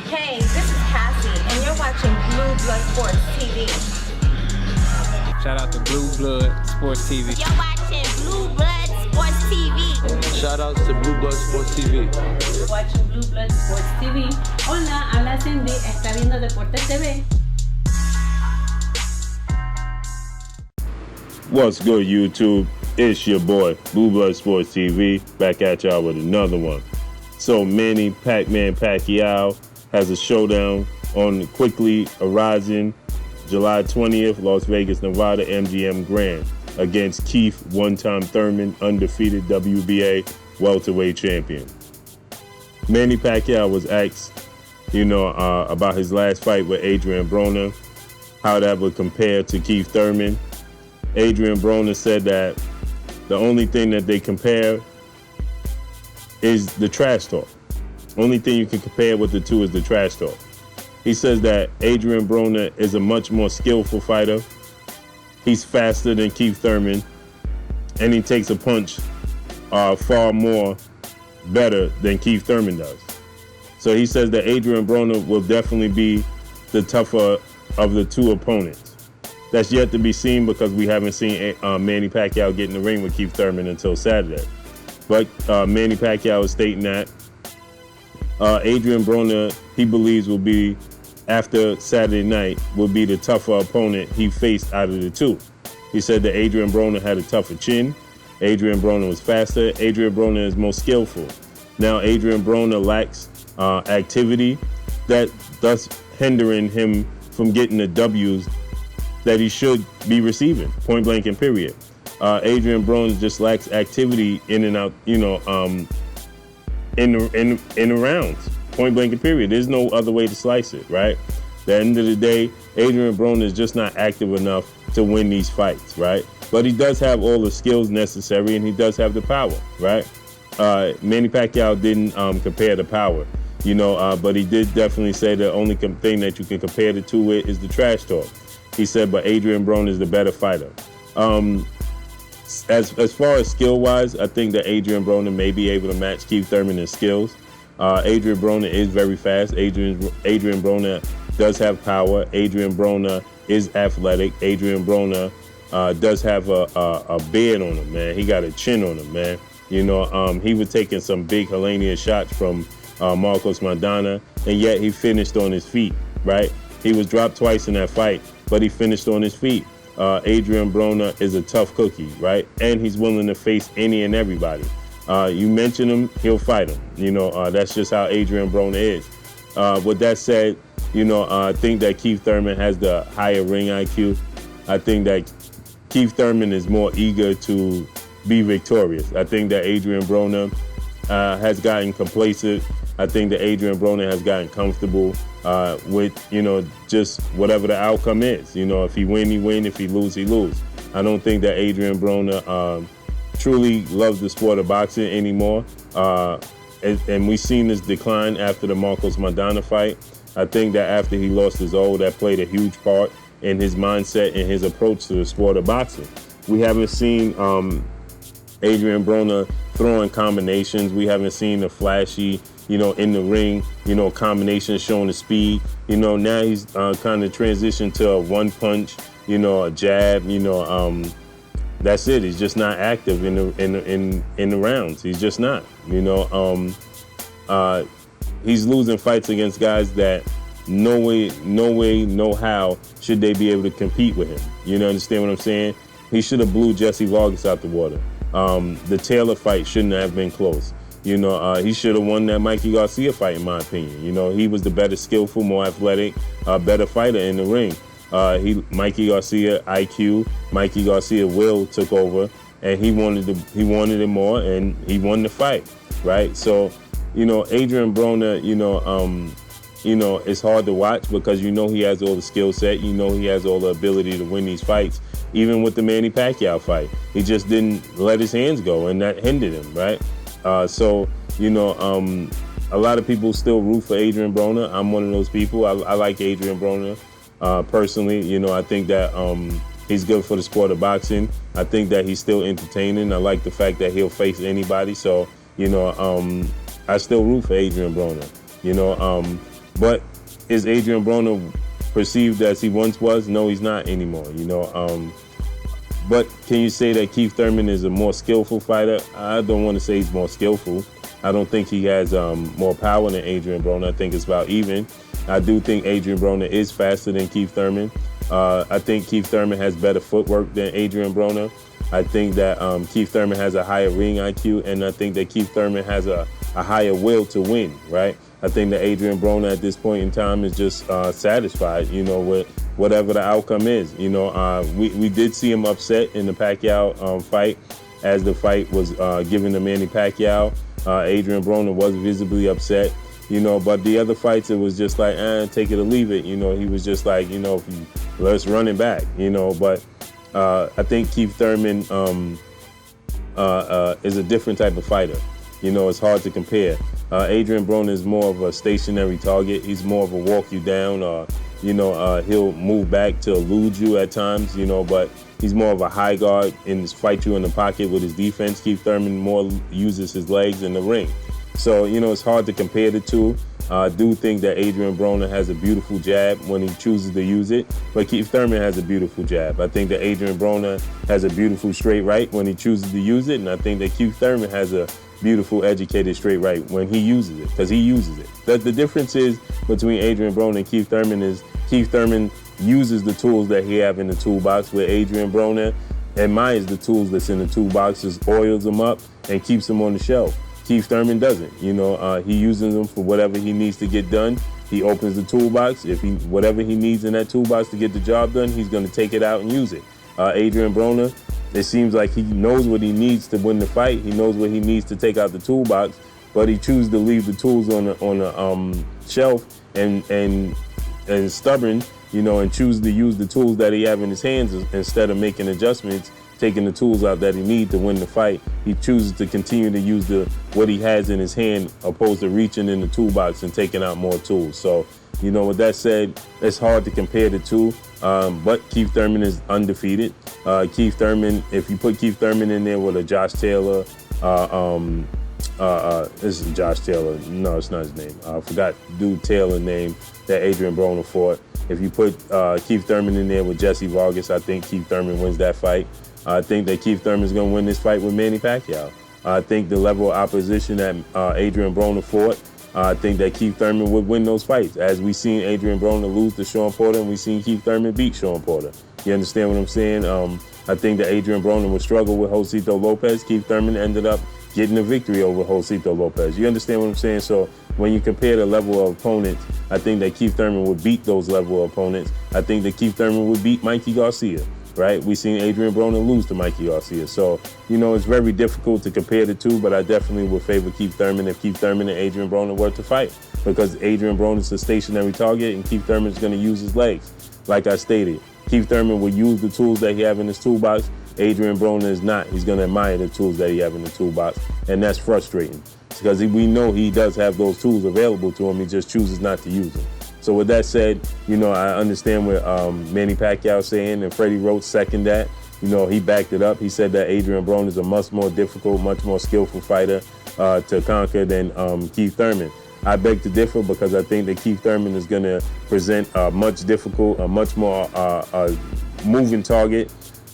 Hey, this is Cassie, and you're watching Blue Blood Sports TV. Shout out to Blue Blood Sports TV. You're watching Blue Blood Sports TV. Shout outs to Blue Blood Sports TV. You're watching Blue Blood Sports TV. Hola, habla Cindy, está viendo Deportes TV. What's good, YouTube? It's your boy, Blue Blood Sports TV, back at y'all with another one. So Manny Pacquiao has a showdown on quickly arising July 20th, Las Vegas, Nevada, MGM Grand against Keith one-time Thurman, undefeated WBA welterweight champion. Manny Pacquiao was asked, about his last fight with Adrien Broner, how that would compare to Keith Thurman. Adrien Broner said that the only thing that they compare is the trash talk. Only thing you can compare with the two is the trash talk. He says that Adrien Broner is a much more skillful fighter. He's faster than Keith Thurman, and he takes a punch far more better than Keith Thurman does. So he says that Adrien Broner will definitely be the tougher of the two opponents. That's yet to be seen because we haven't seen Manny Pacquiao get in the ring with Keith Thurman until Saturday. But Manny Pacquiao is stating that Adrien Broner, he believes, will be, after Saturday night, will be the tougher opponent he faced out of the two. He said that Adrien Broner had a tougher chin. Adrien Broner was faster. Adrien Broner is more skillful. Now, Adrien Broner lacks activity, that thus hindering him from getting the W's that he should be receiving, point blank and period. Adrien Broner just lacks activity in and out, in the rounds, point blank and period. There's no other way to slice it, right? At the end of the day, Adrien Broner is just not active enough to win these fights, right? But he does have all the skills necessary, and he does have the power, right? Manny Pacquiao didn't compare the power, but he did definitely say the only thing that you can compare the two with is the trash talk. He said, but Adrien Broner is the better fighter. As far as skill-wise, I think that Adrien Broner may be able to match Keith Thurman in skills. Adrien Broner is very fast. Adrien Broner does have power. Adrien Broner is athletic. Adrien Broner does have a beard on him, man. He got a chin on him, man. He was taking some big Helenius shots from Marcos Maidana, and yet he finished on his feet, right? He was dropped twice in that fight, but he finished on his feet. Adrien Broner is a tough cookie, right? And he's willing to face any and everybody. You mention him, he'll fight him. That's just how Adrien Broner is. With that said, I think that Keith Thurman has the higher ring IQ. I think that Keith Thurman is more eager to be victorious. I think that Adrien Broner has gotten complacent. I think that Adrien Broner has gotten comfortable with, just whatever the outcome is. If he win, he win. If he lose, he lose. I don't think that Adrien Broner truly loves the sport of boxing anymore. And we've seen this decline after the Marcos Maidana fight. I think that after he lost his old, that played a huge part in his mindset and his approach to the sport of boxing. We haven't seen Adrien Broner throwing combinations. We haven't seen the flashy, in the ring, combinations showing the speed. Now he's kind of transitioned to a one punch, a jab, that's it. He's just not active in the rounds. He's just not, he's losing fights against guys that no way, no how should they be able to compete with him. You understand what I'm saying? He should have blew Jesse Vargas out the water. The Taylor fight shouldn't have been close. He should have won that Mikey Garcia fight, in my opinion. He was the better skillful, more athletic, better fighter in the ring. Mikey Garcia IQ, Mikey Garcia will took over, and he wanted it more, and he won the fight, right? So, Adrien Broner, it's hard to watch because he has all the skill set, he has all the ability to win these fights. Even with the Manny Pacquiao fight, he just didn't let his hands go, and that hindered him, right? A lot of people still root for Adrien Broner. I'm one of those people. I like Adrien Broner personally. I think that he's good for the sport of boxing. I think that he's still entertaining. I like the fact that he'll face anybody. So, I still root for Adrien Broner. But is Adrien Broner perceived as he once was? No, he's not anymore, you know. But can you say that Keith Thurman is a more skillful fighter? I don't want to say he's more skillful. I don't think he has more power than Adrien Broner. I think it's about even. I do think Adrien Broner is faster than Keith Thurman. I think Keith Thurman has better footwork than Adrien Broner. I think that Keith Thurman has a higher ring IQ, and I think that Keith Thurman has a higher will to win, right? I think that Adrien Broner at this point in time is just satisfied, you know, with whatever the outcome is. You know, we did see him upset in the Pacquiao fight as the fight was given to Manny Pacquiao. Adrien Broner was visibly upset, you know, but the other fights, it was just like, take it or leave it. You know, he was just like, you know, let's run it back, you know, but I think Keith Thurman is a different type of fighter. You know, it's hard to compare. Adrien Broner is more of a stationary target. He's more of a walk you down, or, you know, he'll move back to elude you at times, you know, but he's more of a high guard and fight you in the pocket with his defense. Keith Thurman more uses his legs in the ring. So, you know, it's hard to compare the two. I do think that Adrien Broner has a beautiful jab when he chooses to use it, but Keith Thurman has a beautiful jab. I think that Adrien Broner has a beautiful straight right when he chooses to use it, and I think that Keith Thurman has a beautiful, educated straight right when he uses it, because he uses it. The difference is between Adrien Broner and Keith Thurman is Keith Thurman uses the tools that he have in the toolbox, where Adrien Broner admires the tools that's in the toolboxes, oils them up, and keeps them on the shelf. Keith Thurman doesn't. You know, he uses them for whatever he needs to get done. He opens the toolbox. If whatever he needs in that toolbox to get the job done, he's going to take it out and use it. Adrien Broner, it seems like he knows what he needs to win the fight. He knows what he needs to take out the toolbox, but he chooses to leave the tools on the shelf and stubborn, you know, and choose to use the tools that he have in his hands instead of making adjustments, taking the tools out that he needs to win the fight. He chooses to continue to use what he has in his hand, opposed to reaching in the toolbox and taking out more tools. So, you know, with that said, it's hard to compare the two, but Keith Thurman is undefeated. Keith Thurman, if you put Keith Thurman in there with a Josh Taylor, this is Josh Taylor. No, it's not his name. I forgot dude Taylor name that Adrien Broner fought. If you put Keith Thurman in there with Jesse Vargas, I think Keith Thurman wins that fight. I think that Keith Thurman is going to win this fight with Manny Pacquiao. I think the level of opposition that Adrien Broner fought, I think that Keith Thurman would win those fights. As we seen Adrien Broner lose to Sean Porter, and we seen Keith Thurman beat Sean Porter. You understand what I'm saying? I think that Adrien Broner would struggle with Josito Lopez. Keith Thurman ended up getting a victory over Josito Lopez. You understand what I'm saying? So when you compare the level of opponents, I think that Keith Thurman would beat those level of opponents. I think that Keith Thurman would beat Mikey Garcia, right? We seen Adrien Broner lose to Mikey Garcia. So, you know, it's very difficult to compare the two, but I definitely would favor Keith Thurman if Keith Thurman and Adrien Broner were to fight, because Adrien Broner is a stationary target and Keith Thurman is going to use his legs. Like I stated, Keith Thurman will use the tools that he have in his toolbox. Adrien Broner is not. He's going to admire the tools that he have in the toolbox, and that's frustrating because we know he does have those tools available to him. He just chooses not to use them. So with that said, you know, I understand what Manny Pacquiao saying, and Freddie Roach seconded that. You know, he backed it up. He said that Adrien Broner is a much more difficult, much more skillful fighter to conquer than Keith Thurman. I beg to differ, because I think that Keith Thurman is going to present a much more moving target,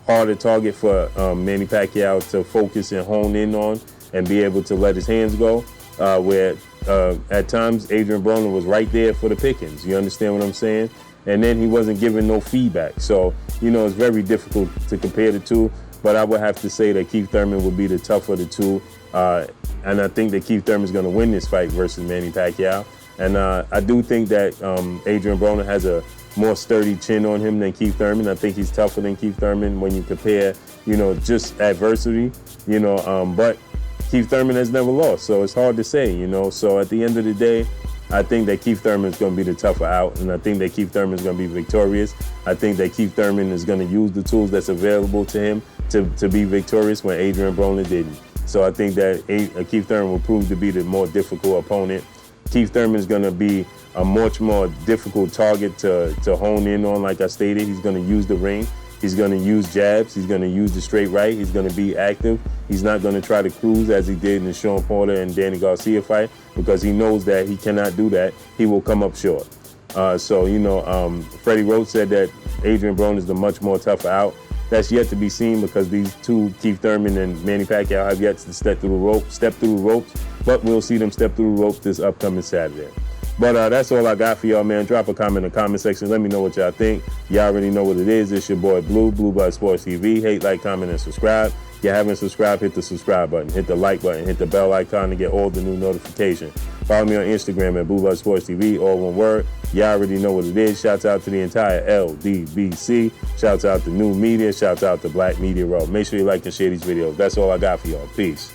harder target for Manny Pacquiao to focus and hone in on and be able to let his hands go, where at times Adrien Broner was right there for the pickings. You understand what I'm saying? And then he wasn't giving no feedback. So, you know, it's very difficult to compare the two, but I would have to say that Keith Thurman would be the tougher of the two. And I think that Keith Thurman is going to win this fight versus Manny Pacquiao. And I do think that Adrien Broner has a more sturdy chin on him than Keith Thurman. I think he's tougher than Keith Thurman when you compare, you know, just adversity, you know, but Keith Thurman has never lost, so it's hard to say, you know. So at the end of the day, I think that Keith Thurman is going to be the tougher out, and I think that Keith Thurman is going to be victorious. I think that Keith Thurman is going to use the tools that's available to him to be victorious when Adrien Broner didn't. So I think that Keith Thurman will prove to be the more difficult opponent. Keith Thurman is going to be a much more difficult target to hone in on. Like I stated, he's going to use the ring. He's going to use jabs. He's going to use the straight right. He's going to be active. He's not going to try to cruise as he did in the Sean Porter and Danny Garcia fight, because he knows that he cannot do that. He will come up short. Freddie Roach said that Adrien Broner is the much more tougher out. That's yet to be seen, because these two, Keith Thurman and Manny Pacquiao, have yet to step through the ropes. But we'll see them step through the ropes this upcoming Saturday. But that's all I got for y'all, man. Drop a comment in the comment section. Let me know what y'all think. Y'all already know what it is. It's your boy Blue Blood Sports TV. Hate, like, comment, and subscribe. If you haven't subscribed, hit the subscribe button, hit the like button, hit the bell icon to get all the new notifications. Follow me on Instagram at Blue Blood Sports TV, all one word. Y'all already know what it is. Shouts out to the entire LDBC. Shouts out to New Media. Shouts out to Black Media Row. Make sure you like and share these videos. That's all I got for y'all. Peace.